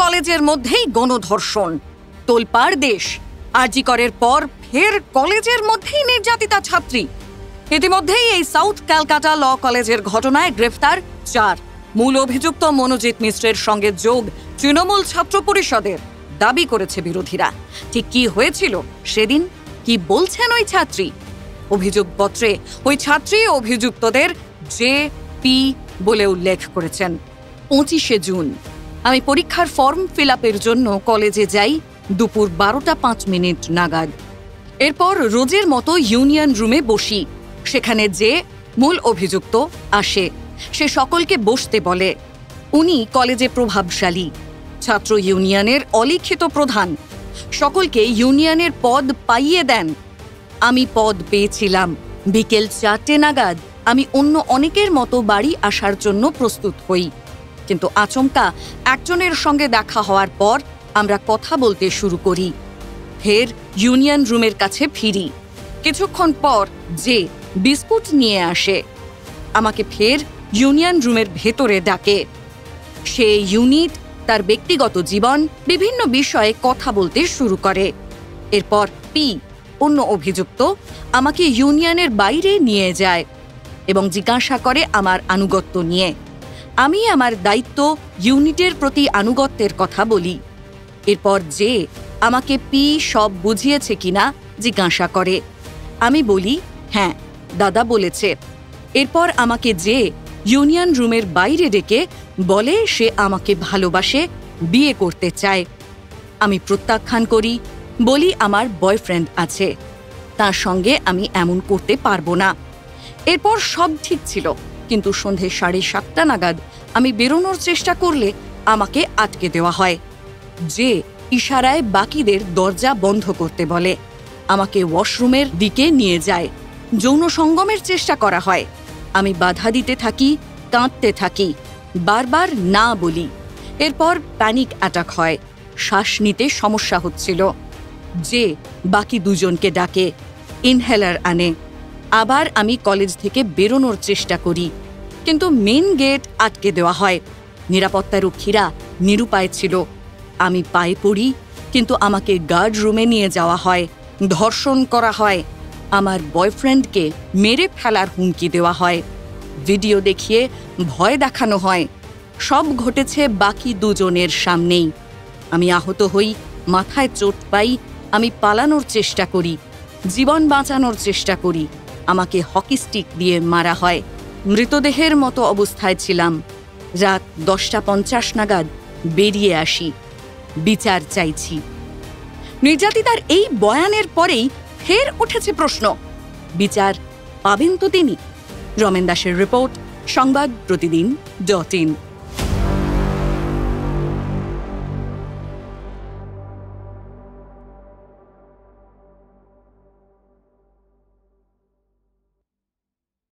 কলেজের মধ্যেই গণধর্ষণ, তোলপাড় দেশ। আরজি করের পর ফের কলেজের মধ্যেই নির্যাতিতা ছাত্রী। ইতিমধ্যেই এই সাউথ ক্যালকাটা ল কলেজের ঘটনায় গ্রেফতার 4। মূল অভিযুক্ত মনোজিৎ মিশ্রের সঙ্গে যোগ তৃণমূল ছাত্র পরিষদের, দাবি করেছে বিরোধীরা। ঠিক কি হয়েছিল সেদিন, কি বলছেন ওই ছাত্রী? অভিযোগপত্রে ওই ছাত্রী অভিযুক্তদের JP বলে উল্লেখ করেছেন। 25শে জুন আমি পরীক্ষার ফর্ম ফিল আপের জন্য কলেজে যাই দুপুর 12:05 নাগাদ। এরপর রোজের মতো ইউনিয়ন রুমে বসি। সেখানে যে মূল অভিযুক্ত আসে, সে সকলকে বসতে বলে। উনি কলেজে প্রভাবশালী, ছাত্র ইউনিয়নের অলিখিত প্রধান। সকলকে ইউনিয়নের পদ পাইয়ে দেন। আমি পদ পেয়েছিলাম। বিকেল 4টে নাগাদ আমি অন্য অনেকের মতো বাড়ি আসার জন্য প্রস্তুত হই, কিন্তু আচমকা একজনের সঙ্গে দেখা হওয়ার পর আমরা কথা বলতে শুরু করি। ফের ইউনিয়ন রুমের কাছে ফিরি। কিছুক্ষণ পর যে বিস্কুট নিয়ে আসে, আমাকে ফের ইউনিয়ন রুমের ভেতরে ডাকে। সে ইউনিট, তার ব্যক্তিগত জীবন, বিভিন্ন বিষয়ে কথা বলতে শুরু করে। এরপর পি, অন্য অভিযুক্ত, আমাকে ইউনিয়নের বাইরে নিয়ে যায় এবং জিজ্ঞাসা করে আমার আনুগত্য নিয়ে। আমি আমার দায়িত্ব ইউনিটের প্রতি আনুগত্যের কথা বলি। এরপর যে আমাকে পি সব বুঝিয়েছে কিনা জিজ্ঞাসা করে। আমি বলি হ্যাঁ, দাদা বলেছে। এরপর আমাকে যে ইউনিয়ন রুমের বাইরে ডেকে বলে সে আমাকে ভালোবাসে, বিয়ে করতে চায়। আমি প্রত্যাখ্যান করি, বলি আমার বয়ফ্রেন্ড আছে, তার সঙ্গে আমি এমন করতে পারবো না। এরপর সব ঠিক ছিল, কিন্তু সন্ধে 7:30 নাগাদ আমি বেরোনোর চেষ্টা করলে আমাকে আটকে দেওয়া হয়। যে ইশারায় বাকিদের দরজা বন্ধ করতে বলে। আমাকে ওয়াশরুমের দিকে নিয়ে যায়। যৌন সঙ্গমের চেষ্টা করা হয়। আমি বাধা দিতে থাকি, কাঁদতে থাকি, বারবার না বলি। এরপর প্যানিক অ্যাটাক হয়, শ্বাস নিতে সমস্যা হচ্ছিল। যে বাকি দুজনকে ডাকে, ইনহেলার আনে। আবার আমি কলেজ থেকে বেরোনোর চেষ্টা করি, কিন্তু মেন গেট আটকে দেওয়া হয়। নিরাপত্তারক্ষীরা নিরুপায় ছিল। আমি পায়ে পড়ি, কিন্তু আমাকে গার্ড রুমে নিয়ে যাওয়া হয়, ধর্ষণ করা হয়। আমার বয়ফ্রেন্ডকে মেরে ফেলার হুমকি দেওয়া হয়। ভিডিও দেখিয়ে ভয় দেখানো হয়। সব ঘটেছে বাকি দুজনের সামনেই। আমি আহত হই, মাথায় চোট পাই। আমি পালানোর চেষ্টা করি, জীবন বাঁচানোর চেষ্টা করি। আমাকে হকি স্টিক দিয়ে মারা হয়। মৃতদেহের মতো অবস্থায় ছিলাম। রাত 10:50 নাগাদ বেরিয়ে আসি। বিচার চাইছি। নির্যাতিতার এই বয়ানের পরেই ফের উঠেছে প্রশ্ন, বিচার পাবেন তো তিনি? রমেন দাসের রিপোর্ট, সংবাদ প্রতিদিন.in।